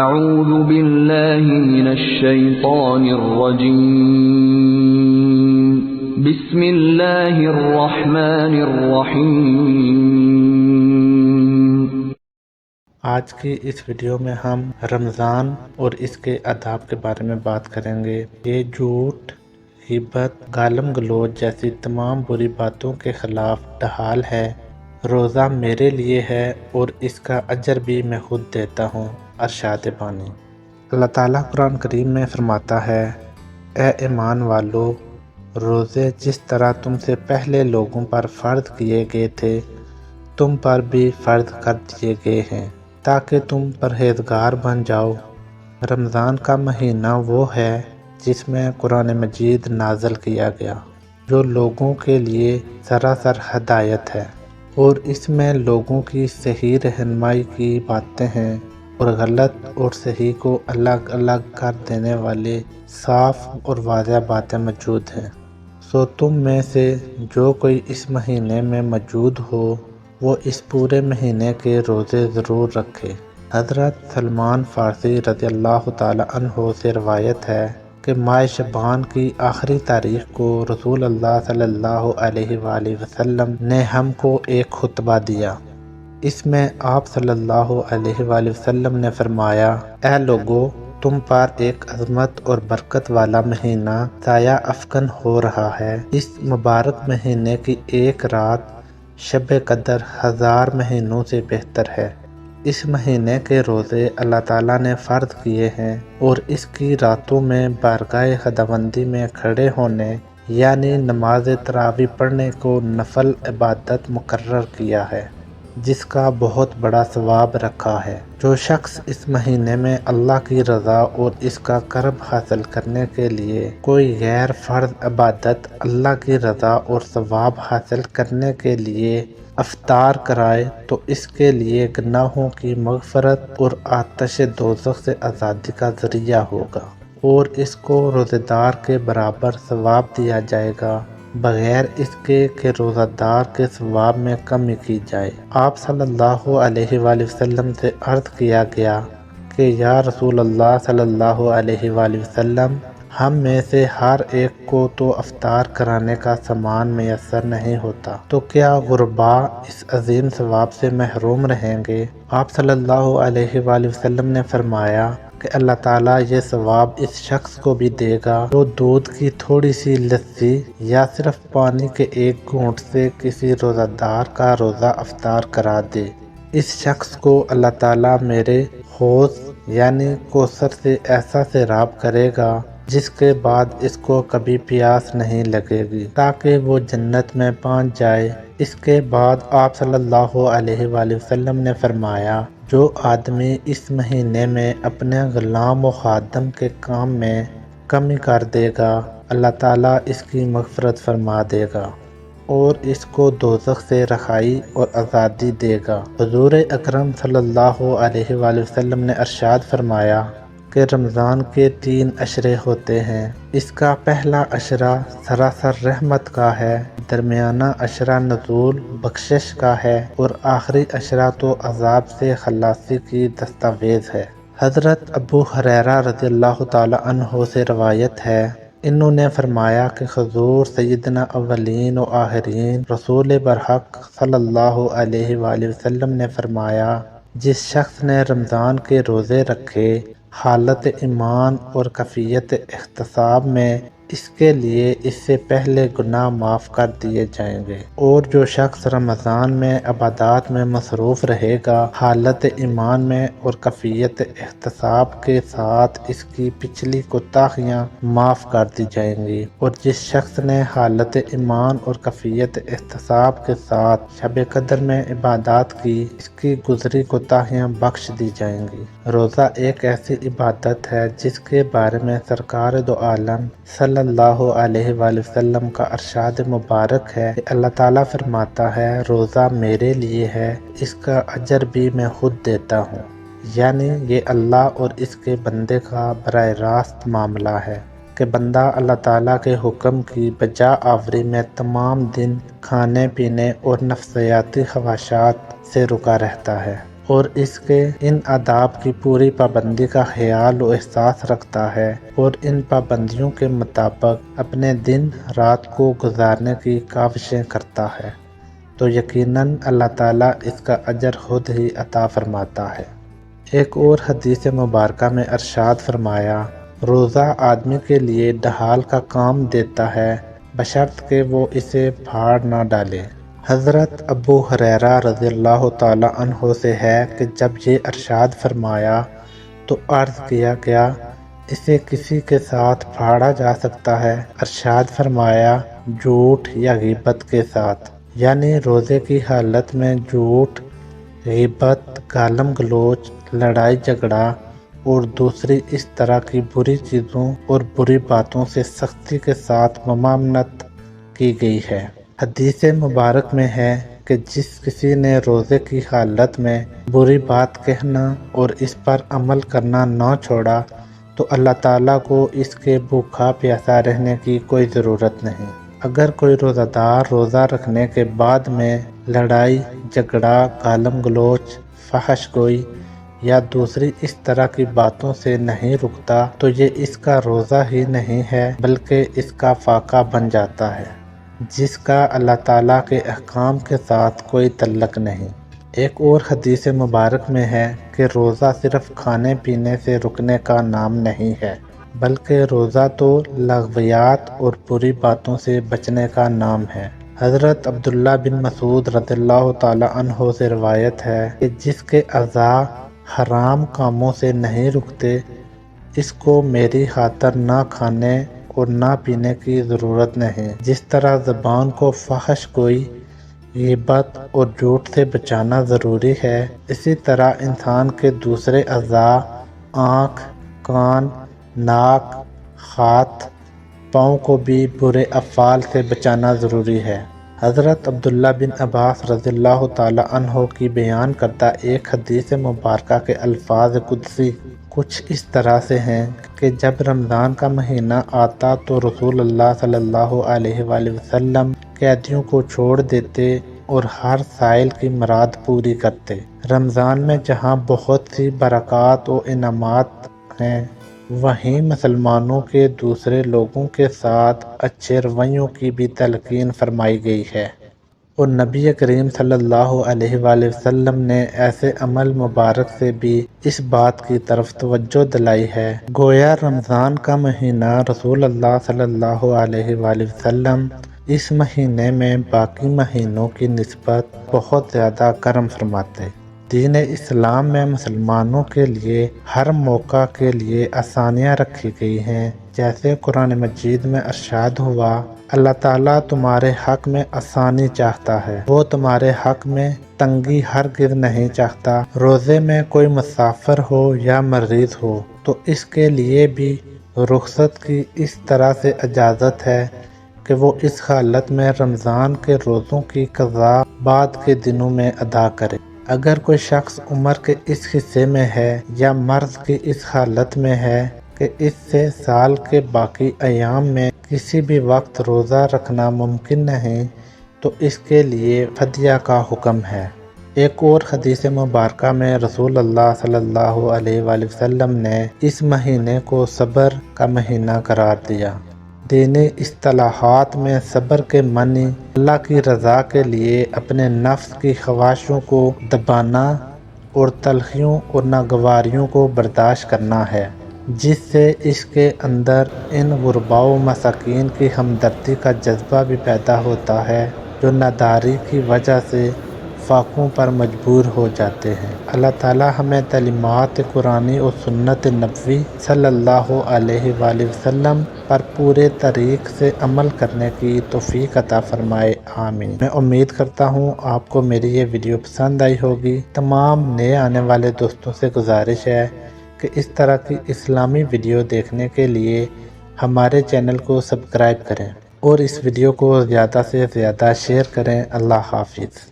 أعوذ بالله من الشيطان الرجيم بسم الله الرحمن الرحيم۔ آج کی اس ویڈیو میں ہم رمضان اور اس کے آداب کے بارے میں بات کریں گے۔ یہ جھوٹ، غیبت، گالم گلوچ جیسی تمام بری باتوں کے خلاف ڈھال ہے۔ روزہ میرے لیے ہے اور اس کا اجر بھی میں خود دیتا ہوں۔ ارشاد بانی۔ اللہ تعالیٰ قرآن کریم میں فرماتا ہے، اے ایمان والو، روزے جس طرح تم سے پہلے لوگوں پر فرض کیے گئے تھے تم پر بھی فرض کر دیے گئے ہیں تاکہ تم پرہیزگار بن جاؤ۔ رمضان کا مہینہ وہ ہے جس میں قرآن مجید نازل کیا گیا، جو لوگوں کے لیے سراسر ہدایت ہے، اور اس میں لوگوں کی صحیح رہنمائی کی باتیں ہیں اور غلط اور صحیح کو الگ الگ کر دینے والے صاف اور واضح باتیں موجود ہیں۔ سو تم میں سے جو کوئی اس مہینے میں موجود ہو وہ اس پورے مہینے کے روزے ضرور رکھے۔ حضرت سلمان فارسی رضی اللہ تعالی عنہ سے روایت ہے کہ ماہ شعبان کی آخری تاریخ کو رسول اللہ صلی اللہ علیہ وآلہ وسلم نے ہم کو ایک خطبہ دیا۔ اس میں آپ صلی اللہ علیہ وآلہ وسلم نے فرمایا، اے لوگو، تم پر ایک عظمت اور برکت والا مہینہ سایہ افکن ہو رہا ہے۔ اس مبارک مہینے کی ایک رات شب قدر 1000 مہینوں سے بہتر ہے۔ اس مہینے کے روزے اللہ تعالیٰ نے فرض کیے ہیں اور اس کی راتوں میں بارگاہ خداوندی میں کھڑے ہونے یعنی نماز تراویح پڑھنے کو نفل عبادت مقرر کیا ہے، جس کا بہت بڑا ثواب رکھا ہے۔ جو شخص اس مہینے میں اللہ کی رضا اور اس کا قرب حاصل کرنے کے لیے کوئی غیر فرض عبادت اللہ کی رضا اور ثواب حاصل کرنے کے لیے افطار کرائے تو اس کے لیے گناہوں کی مغفرت اور آتش دوزخ سے آزادی کا ذریعہ ہوگا، اور اس کو روزہ دار کے برابر ثواب دیا جائے گا، بغیر اس کے کہ روزہ دار کے ثواب میں کمی کی جائے۔ آپ صلی اللہ علیہ وآلہ وسلم سے عرض کیا گیا کہ یا رسول اللہ صلی اللہ علیہ وآلہ وسلم، ہم میں سے ہر ایک کو تو افطار کرانے کا سامان میسر نہیں ہوتا، تو کیا غربا اس عظیم ثواب سے محروم رہیں گے؟ آپ صلی اللہ علیہ وآلہ وسلم نے فرمایا کہ اللہ تعالیٰ یہ ثواب اس شخص کو بھی دے گا جو دودھ کی تھوڑی سی لسی یا صرف پانی کے ایک گھونٹ سے کسی روزہ دار کا روزہ افطار کرا دے۔ اس شخص کو اللہ تعالیٰ میرے حوض یعنی کوثر سے ایسا سیراب کرے گا جس کے بعد اس کو کبھی پیاس نہیں لگے گی تاکہ وہ جنت میں پہنچ جائے۔ اس کے بعد آپ صلی اللہ علیہ وآلہ وسلم نے فرمایا، جو آدمی اس مہینے میں اپنے غلام و خادم کے کام میں کمی کر دے گا اللہ تعالیٰ اس کی مغفرت فرما دے گا اور اس کو دوزخ سے رہائی اور آزادی دے گا۔ حضور اکرم صلی اللہ علیہ وآلہ وسلم نے ارشاد فرمایا کہ رمضان کے 3 عشرے ہوتے ہیں۔ اس کا پہلا عشرہ سراسر رحمت کا ہے، درمیانہ عشرہ نزول بخشش کا ہے اور آخری عشرہ تو عذاب سے خلاصی کی دستاویز ہے۔ حضرت ابو ہریرہ رضی اللہ تعالی عنہ سے روایت ہے، انہوں نے فرمایا کہ حضور سیدنا اولین و آخرین رسول برحق صلی اللہ علیہ وآلہ وسلم نے فرمایا، جس شخص نے رمضان کے روزے رکھے حالت ایمان اور کیفیت احتساب میں، اس کے لیے اس سے پہلے گناہ معاف کر دیے جائیں گے، اور جو شخص رمضان میں عبادات میں مصروف رہے گا حالت ایمان میں اور کیفیت احتساب کے ساتھ اس کی پچھلی کوتاہیاں معاف کر دی جائیں گی، اور جس شخص نے حالت ایمان اور کیفیت احتساب کے ساتھ شب قدر میں عبادات کی اس کی گزری کوتاہیاں بخش دی جائیں گی۔ روزہ ایک ایسی عبادت ہے جس کے بارے میں سرکار دو عالم صلی اللہ علیہ وآلہ وسلم کا ارشاد مبارک ہے کہ اللہ تعالیٰ فرماتا ہے، روزہ میرے لیے ہے، اس کا اجر بھی میں خود دیتا ہوں۔ یعنی یہ اللہ اور اس کے بندے کا براہ راست معاملہ ہے کہ بندہ اللہ تعالیٰ کے حکم کی بجا آوری میں تمام دن کھانے پینے اور نفسیاتی خواہشات سے رکا رہتا ہے اور اس کے ان آداب کی پوری پابندی کا خیال و احساس رکھتا ہے اور ان پابندیوں کے مطابق اپنے دن رات کو گزارنے کی کاوشیں کرتا ہے تو یقیناً اللہ تعالیٰ اس کا اجر خود ہی عطا فرماتا ہے۔ ایک اور حدیث مبارکہ میں ارشاد فرمایا، روزہ آدمی کے لیے ڈھال کا کام دیتا ہے بشرط کہ وہ اسے پھاڑ نہ ڈالے۔ حضرت ابو ہریرہ رضی اللہ تعالیٰ عنہ سے ہے کہ جب یہ ارشاد فرمایا تو عرض کیا گیا، اسے کسی کے ساتھ پھاڑا جا سکتا ہے؟ ارشاد فرمایا، جھوٹ یا غیبت کے ساتھ، یعنی روزے کی حالت میں جھوٹ، غیبت، گالم گلوچ، لڑائی جھگڑا اور دوسری اس طرح کی بری چیزوں اور بری باتوں سے سختی کے ساتھ ممانعت کی گئی ہے۔ حدیث مبارک میں ہے کہ جس کسی نے روزے کی حالت میں بری بات کہنا اور اس پر عمل کرنا نہ چھوڑا تو اللہ تعالیٰ کو اس کے بھوکا پیاسا رہنے کی کوئی ضرورت نہیں۔ اگر کوئی روزہ دار روزہ رکھنے کے بعد میں لڑائی جھگڑا، گالم گلوچ، فحش گوئی یا دوسری اس طرح کی باتوں سے نہیں رکتا تو یہ اس کا روزہ ہی نہیں ہے بلکہ اس کا فاقہ بن جاتا ہے جس کا اللہ تعالیٰ کے احکام کے ساتھ کوئی تعلق نہیں۔ ایک اور حدیث مبارک میں ہے کہ روزہ صرف کھانے پینے سے رکنے کا نام نہیں ہے بلکہ روزہ تو لغویات اور بری باتوں سے بچنے کا نام ہے۔ حضرت عبداللہ بن مسعود رضی اللہ تعالیٰ عنہ سے روایت ہے کہ جس کے اعضاء حرام کاموں سے نہیں رکتے اس کو میری خاطر نہ کھانے اور نہ پینے کی ضرورت نہیں۔ جس طرح زبان کو فحش گوئی، غیبت اور جھوٹ سے بچانا ضروری ہے، اسی طرح انسان کے دوسرے اعضاء آنکھ، کان، ناک، ہاتھ، پاؤں کو بھی برے افعال سے بچانا ضروری ہے۔ حضرت عبداللہ بن عباس رضی اللہ تعالیٰ عنہ کی بیان کردہ ایک حدیث مبارکہ کے الفاظ قدسی کچھ اس طرح سے ہیں کہ جب رمضان کا مہینہ آتا تو رسول اللہ صلی اللہ علیہ وآلہ وسلم قیدیوں کو چھوڑ دیتے اور ہر سائل کی مراد پوری کرتے۔ رمضان میں جہاں بہت سی برکات و انعامات ہیں وہیں مسلمانوں کے دوسرے لوگوں کے ساتھ اچھے رویوں کی بھی تلقین فرمائی گئی ہے اور نبی کریم صلی اللہ علیہ وآلہ وسلم نے ایسے عمل مبارک سے بھی اس بات کی طرف توجہ دلائی ہے۔ گویا رمضان کا مہینہ رسول اللہ صلی اللہ علیہ وآلہ وسلم اس مہینے میں باقی مہینوں کی نسبت بہت زیادہ کرم فرماتے۔ دین اسلام میں مسلمانوں کے لیے ہر موقع کے لیے آسانیاں رکھی گئی ہیں، جیسے قرآن مجید میں ارشاد ہوا، اللہ تعالیٰ تمہارے حق میں آسانی چاہتا ہے، وہ تمہارے حق میں تنگی ہرگز نہیں چاہتا۔ روزے میں کوئی مسافر ہو یا مریض ہو تو اس کے لیے بھی رخصت کی اس طرح سے اجازت ہے کہ وہ اس حالت میں رمضان کے روزوں کی قضا بعد کے دنوں میں ادا کرے۔ اگر کوئی شخص عمر کے اس حصے میں ہے یا مرض کی اس حالت میں ہے کہ اس سے سال کے باقی ایام میں کسی بھی وقت روزہ رکھنا ممکن نہیں تو اس کے لیے فدیہ کا حکم ہے۔ ایک اور حدیث مبارکہ میں رسول اللہ صلی اللہ علیہ وآلہ وسلم نے اس مہینے کو صبر کا مہینہ قرار دیا۔ دینی اصطلاحات میں صبر کے معنی اللہ کی رضا کے لیے اپنے نفس کی خواہشوں کو دبانا اور تلخیوں اور ناگواریوں کو برداشت کرنا ہے، جس سے اس کے اندر ان غرباء و مساکین کی ہمدردی کا جذبہ بھی پیدا ہوتا ہے جو ناداری کی وجہ سے فاقوں پر مجبور ہو جاتے ہیں۔ اللہ تعالی ہمیں تعلیمات قرآنی اور سنت نبوی صلی اللہ علیہ وآلہ وسلم پر پورے طریق سے عمل کرنے کی توفیق عطا فرمائے، آمین۔ میں امید کرتا ہوں آپ کو میری یہ ویڈیو پسند آئی ہوگی۔ تمام نئے آنے والے دوستوں سے گزارش ہے کہ اس طرح کی اسلامی ویڈیو دیکھنے کے لیے ہمارے چینل کو سبسکرائب کریں اور اس ویڈیو کو زیادہ سے زیادہ شیئر کریں۔ اللہ حافظ۔